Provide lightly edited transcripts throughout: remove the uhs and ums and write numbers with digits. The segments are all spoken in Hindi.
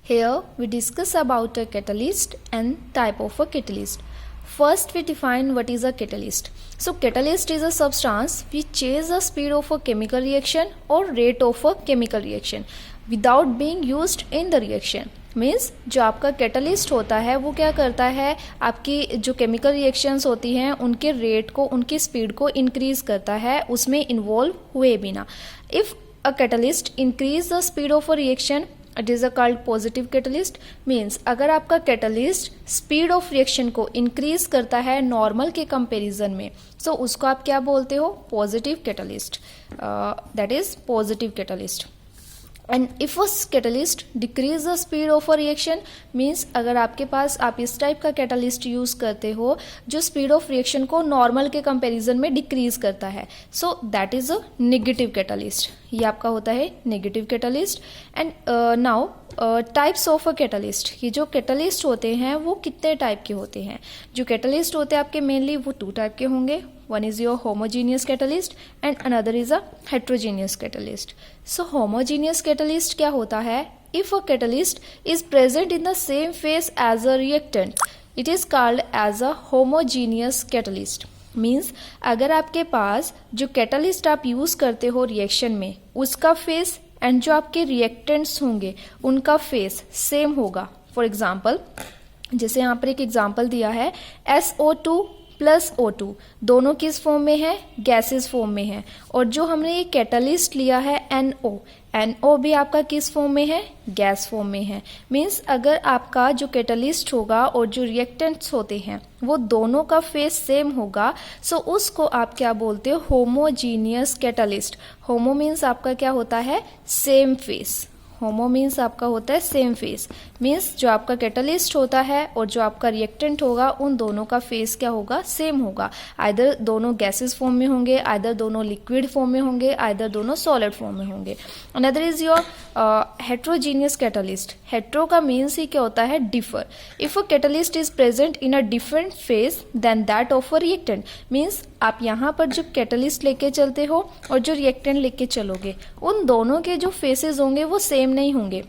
Here we discuss about a catalyst and type of a catalyst. First we define what is a catalyst. So catalyst is a substance which changes the speed of a chemical reaction or rate of a chemical reaction without being used in the reaction. Means जो आपका कैटलिस्ट होता है वो क्या करता है, आपकी जो केमिकल रिएक्शंस होती हैं उनके रेट को, उनकी स्पीड को इंक्रीज करता है उसमें इन्वॉल्व हुए बिना. If a catalyst increase the speed of a reaction it is a called positive catalyst. Means अगर आपका कैटलिस्ट स्पीड ऑफ रिएक्शन को इंक्रीज करता है नॉर्मल के कंपैरिजन में, सो उसको आप क्या बोलते हो, positive catalyst. That is positive catalyst. And if a catalyst decrease the speed of a reaction, means अगर आपके पास आप इस टाइप का कैटलिस्ट यूज करते हो जो स्पीड ऑफ रिएक्शन को नॉर्मल के कंपैरिजन में डिक्रीज करता है, so that is a negative catalyst. ये आपका होता है negative catalyst. And now types of a catalyst. ये जो कैटलिस्ट होते हैं वो कितने टाइप के होते हैं. जो कैटलिस्ट होते हैं आपके मेनली वो 2 टाइप के होंगे. One is your homogeneous catalyst and another is a heterogeneous catalyst. So homogeneous catalyst क्या होता है, if a catalyst is present in the same phase as a reactant, it is called as a homogeneous catalyst. Means अगर आपके पास जो कैटलिस्ट आप यूज करते हो रिएक्शन में उसका फेस एंड जो आपके रिएक्टेंट्स होंगे उनका फेस सेम होगा. फॉर एग्जाम्पल, जैसे यहाँ पर एक एग्जाम्पल दिया है, SO2 प्लस O2 दोनों किस फॉर्म में है, गैसेस फॉर्म में है. और जो हमने ये कैटलिस्ट लिया है NO भी आपका किस फॉर्म में है, गैस फॉर्म में है. मीन्स अगर आपका जो कैटलिस्ट होगा और जो रिएक्टेंट्स होते हैं वो दोनों का फेस सेम होगा, सो उसको आप क्या बोलते हो, होमोजीनियस कैटलिस्ट. होमो मीन्स आपका क्या होता है, सेम फेस. होमो मीन्स आपका होता है सेम फेस. मीन्स जो आपका कैटलिस्ट होता है और जो आपका रिएक्टेंट होगा उन दोनों का फेस क्या होगा, सेम होगा. आइदर दोनों गैसेस फॉर्म में होंगे, आइदर दोनों लिक्विड फॉर्म में होंगे, आइदर दोनों सॉलिड फॉर्म में होंगे. Another is your heterogeneous catalyst. Hetero का मीन्स ही क्या होता है, differ. If a catalyst is present in a different phase than that of a reactant, means आप यहाँ पर जो कैटलिस्ट लेके चलते हो और जो रिएक्टेंट लेके चलोगे उन दोनों के जो फेसेस होंगे वो सेम नहीं होंगे.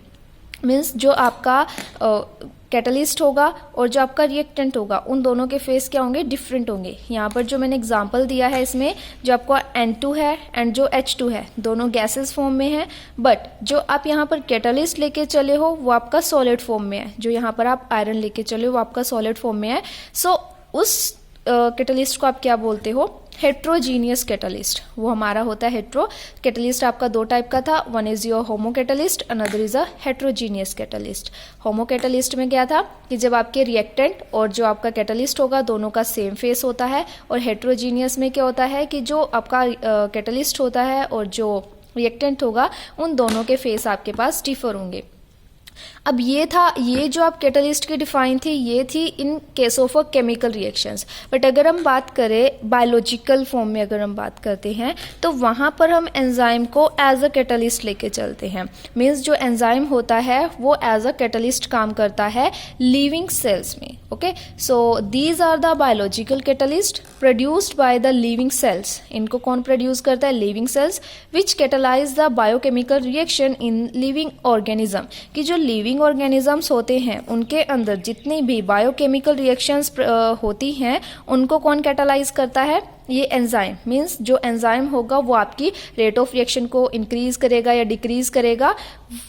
मीन्स जो आपका कैटलिस्ट होगा और जो आपका रिएक्टेंट होगा उन दोनों के फेस क्या होंगे, डिफरेंट होंगे. यहाँ पर जो मैंने एग्जांपल दिया है इसमें जो आपका N2 है एंड जो H2 है दोनों गैसेस फॉर्म में है, बट जो आप यहाँ पर कैटलिस्ट लेके चले हो वो आपका सॉलिड फॉर्म में है. जो यहाँ पर आप आयरन लेके चले हो वो आपका सॉलिड फॉर्म में है. सो उस कैटलिस्ट को आप क्या बोलते हो, हेट्रोजीनियस कैटलिस्ट. वो हमारा होता है हेट्रो. कैटलिस्ट आपका 2 टाइप का था, one is your homo catalyst, another is a heterogeneous catalyst. Homo catalyst में क्या था कि जब आपके रिएक्टेंट और जो आपका कैटलिस्ट होगा दोनों का सेम फेस होता है, और हेट्रोजीनियस में क्या होता है कि जो आपका कैटलिस्ट होता है और जो रिएक्टेंट होगा उन दोनों के फेस आपके पास डिफर होंगे. अब ये था, ये जो आप कैटलिस्ट की डिफाइन थी ये थी in case of a chemical reactions. But अगर हम बात करें बायोलॉजिकल फॉर्म में, अगर हम बात करते हैं तो वहाँ पर हम एंजाइम को एज अ कैटलिस्ट लेके चलते हैं. मीन्स जो एंजाइम होता है वो एज अ कैटलिस्ट काम करता है लिविंग सेल्स में. Okay, so these are the biological catalyst produced by the living cells. इनको कौन प्रोड्यूस करता है, living cells, which catalyse the biochemical reaction in living organism. कि जो लिविंग ऑर्गेनिजम्स होते हैं उनके अंदर जितनी भी बायोकेमिकल रिएक्शंस होती हैं उनको कौन कैटालाइज करता है, ये एंजाइम. मीन्स जो एंजाइम होगा वो आपकी रेट ऑफ रिएक्शन को इंक्रीज करेगा या डिक्रीज करेगा.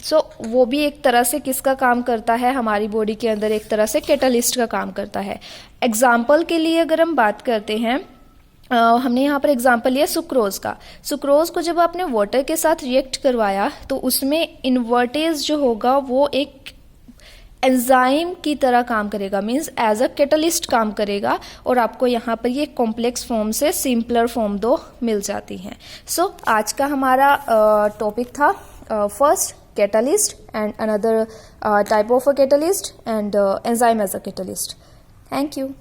सो वो भी एक तरह से किसका काम करता है, हमारी बॉडी के अंदर एक तरह से कैटलिस्ट का काम करता है. एग्जाम्पल के लिए अगर हम बात करते हैं, हमने यहाँ पर एग्जाम्पल लिया सुक्रोज का. सुक्रोज को जब आपने वाटर के साथ रिएक्ट करवाया तो उसमें इन्वर्टेज जो होगा वो एक एंजाइम की तरह काम करेगा. मीन्स एज अ कैटलिस्ट काम करेगा और आपको यहाँ पर ये कॉम्प्लेक्स फॉर्म से सिंपलर फॉर्म 2 मिल जाती हैं. सो आज का हमारा टॉपिक था first catalyst and another type of a catalyst and enzyme as a catalyst. Thank you.